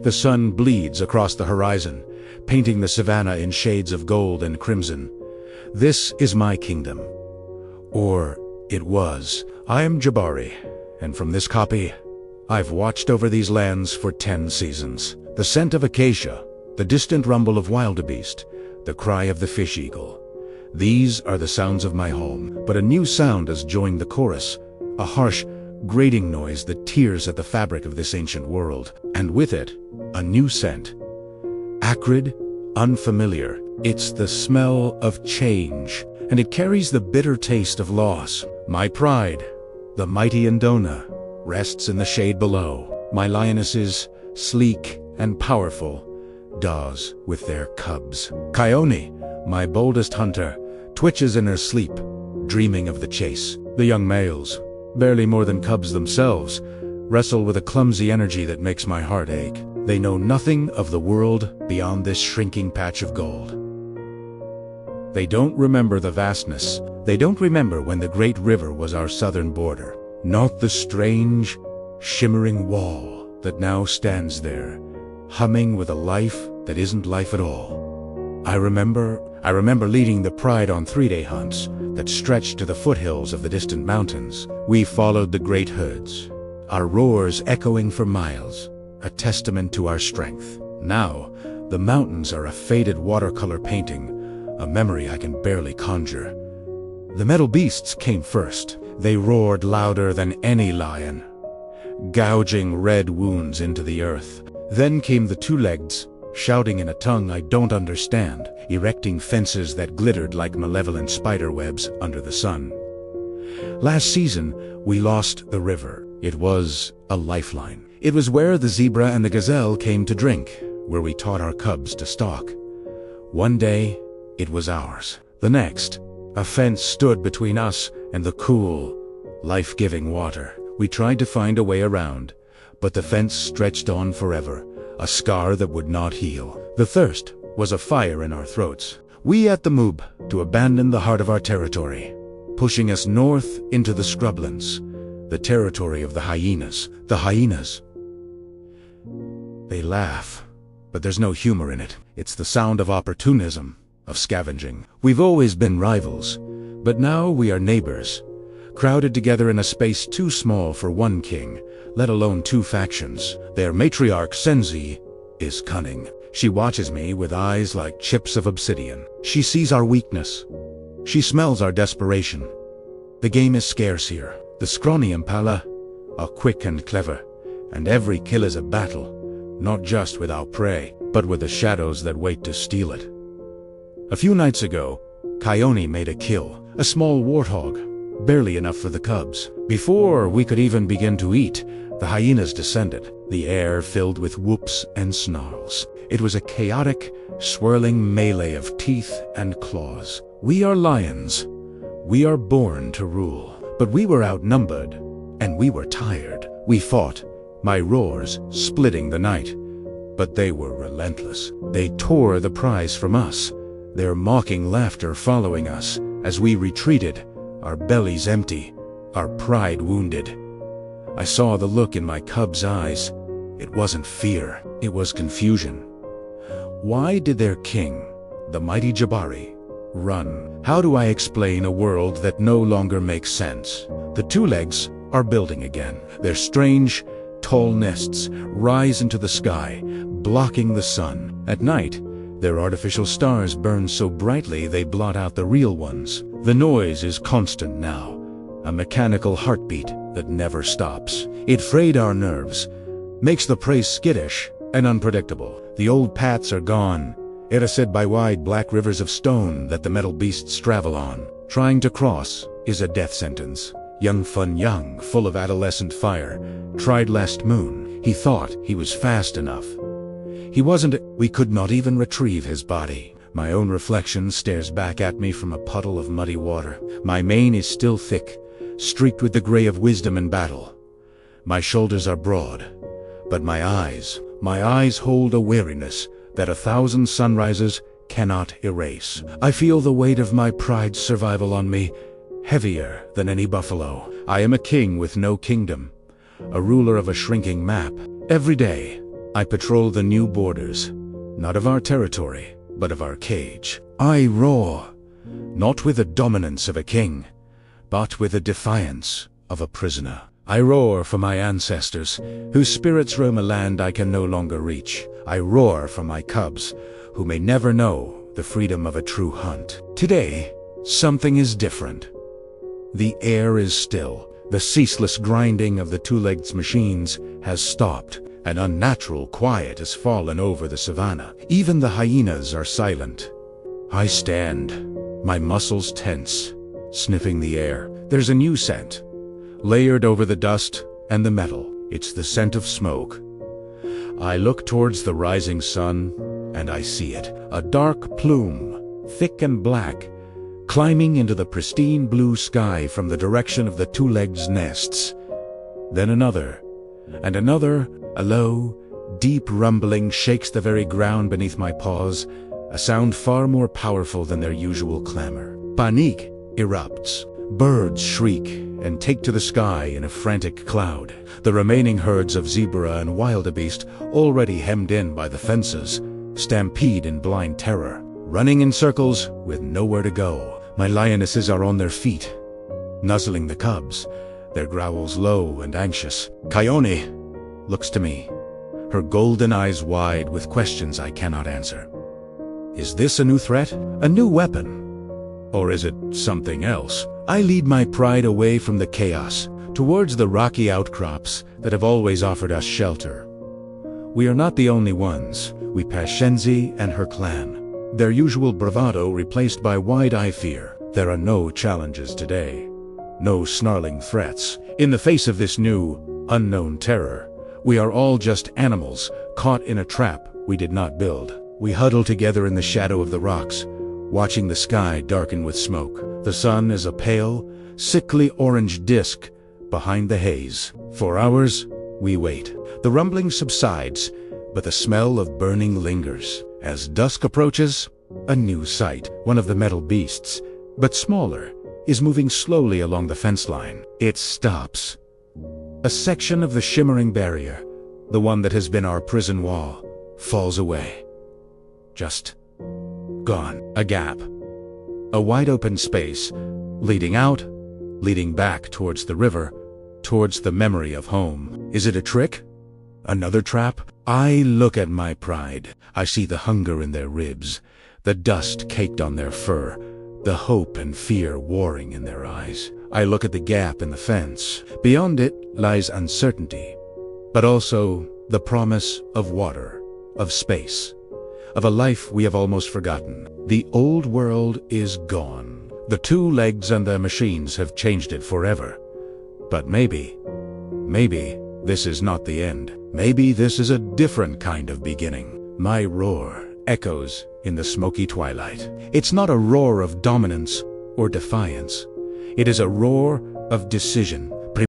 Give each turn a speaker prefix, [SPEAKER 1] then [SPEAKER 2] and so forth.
[SPEAKER 1] The sun bleeds across the horizon, painting the savannah in shades of gold and crimson. This is my kingdom. Or it was. I am Jabari, and from this copy, I've watched over these lands for 10 seasons. The scent of acacia, the distant rumble of wildebeest, the cry of the fish eagle. These are the sounds of my home, but a new sound has joined the chorus, a harsh, grating noise that tears at the fabric of this ancient world, and with it, a new scent. Acrid, unfamiliar, it's the smell of change, and it carries the bitter taste of loss. My pride, the mighty Indona, rests in the shade below. My lionesses, sleek and powerful, does with their cubs. Kione, my boldest hunter, twitches in her sleep, dreaming of the chase. The young males, barely more than cubs themselves, wrestle with a clumsy energy that makes my heart ache. They know nothing of the world beyond this shrinking patch of gold. They don't remember the vastness. They don't remember when the great river was our southern border. Not the strange, shimmering wall that now stands there, humming with a life that isn't life at all. I remember leading the pride on 3-day hunts that stretched to the foothills of the distant mountains. We followed the great herds, our roars echoing for miles, a testament to our strength. Now, the mountains are a faded watercolor painting, a memory I can barely conjure. The metal beasts came first. They roared louder than any lion, gouging red wounds into the earth. Then came the two-leggeds, shouting in a tongue I don't understand, erecting fences that glittered like malevolent spider webs under the sun. Last season, we lost the river. It was a lifeline. It was where the zebra and the gazelle came to drink, where we taught our cubs to stalk. One day, it was ours. The next, a fence stood between us and the cool, life-giving water. We tried to find a way around, but the fence stretched on forever, a scar that would not heal. The thirst was a fire in our throats. We had the move to abandon the heart of our territory, pushing us north into the scrublands, the territory of the hyenas. The hyenas. They laugh, but there's no humor in it. It's the sound of opportunism, of scavenging. We've always been rivals, but now we are neighbors, crowded together in a space too small for one king, let alone 2 factions. Their matriarch, Senzi, is cunning. She watches me with eyes like chips of obsidian. She sees our weakness. She smells our desperation. The game is scarce here. The scrawny impala are quick and clever, and every kill is a battle, not just with our prey, but with the shadows that wait to steal it. A few nights ago, Kione made a kill, a small warthog, barely enough for the cubs. Before we could even begin to eat, the hyenas descended, the air filled with whoops and snarls. It was a chaotic, swirling melee of teeth and claws. We are lions. We are born to rule. But we were outnumbered, and we were tired. We fought, my roars splitting the night. But they were relentless. They tore the prize from us, their mocking laughter following us as we retreated, our bellies empty, our pride wounded. I saw the look in my cubs' eyes. It wasn't fear, it was confusion. Why did their king, the mighty Jabari, run? How do I explain a world that no longer makes sense? The two-legs are building again. Their strange, tall nests rise into the sky, blocking the sun. At night, their artificial stars burn so brightly they blot out the real ones. The noise is constant now, a mechanical heartbeat that never stops. It frayed our nerves, makes the prey skittish and unpredictable. The old paths are gone, erased by wide black rivers of stone that the metal beasts travel on. Trying to cross is a death sentence. Young Fun Young, full of adolescent fire, tried last moon. He thought he was fast enough. He wasn't. We could not even retrieve his body. My own reflection stares back at me from a puddle of muddy water. My mane is still thick, streaked with the gray of wisdom and battle. My shoulders are broad, but my eyes hold a weariness that 1,000 sunrises cannot erase. I feel the weight of my pride's survival on me, heavier than any buffalo. I am a king with no kingdom, a ruler of a shrinking map. Every day, I patrol the new borders, not of our territory, but of our cage. I roar, not with the dominance of a king, but with the defiance of a prisoner. I roar for my ancestors, whose spirits roam a land I can no longer reach. I roar for my cubs, who may never know the freedom of a true hunt. Today, something is different. The air is still. The ceaseless grinding of the two-legged machines has stopped. An unnatural quiet has fallen over the savannah. Even the hyenas are silent. I stand, my muscles tense, sniffing the air. There's a new scent, layered over the dust and the metal. It's the scent of smoke. I look towards the rising sun, and I see it. A dark plume, thick and black, climbing into the pristine blue sky from the direction of the two-legged nests. Then another, and another. A low, deep rumbling shakes the very ground beneath my paws, a sound far more powerful than their usual clamor. Panique erupts. Birds shriek and take to the sky in a frantic cloud. The remaining herds of zebra and wildebeest, already hemmed in by the fences, stampede in blind terror, running in circles with nowhere to go. My lionesses are on their feet, nuzzling the cubs, their growls low and anxious. Coyote looks to me, her golden eyes wide with questions I cannot answer. Is this a new threat? A new weapon? Or is it something else? I lead my pride away from the chaos, towards the rocky outcrops that have always offered us shelter. We are not the only ones. We pass Shenzi and her clan, their usual bravado replaced by wide-eye fear. There are no challenges today, no snarling threats. In the face of this new, unknown terror, we are all just animals caught in a trap we did not build. We huddle together in the shadow of the rocks, watching the sky darken with smoke. The sun is a pale, sickly orange disk behind the haze. For hours, we wait. The rumbling subsides, but the smell of burning lingers. As dusk approaches, a new sight. One of the metal beasts, but smaller, is moving slowly along the fence line. It stops. A section of the shimmering barrier, the one that has been our prison wall, falls away. Just gone. A gap. A wide open space, leading out, leading back towards the river, towards the memory of home. Is it a trick? Another trap? I look at my pride. I see the hunger in their ribs, the dust caked on their fur, the hope and fear warring in their eyes. I look at the gap in the fence. Beyond it lies uncertainty, but also the promise of water, of space, of a life we have almost forgotten. The old world is gone. The two legs and the machines have changed it forever. But maybe this is not the end. Maybe this is a different kind of beginning. My roar echoes in the smoky twilight. It's not a roar of dominance or defiance. It is a roar of decision,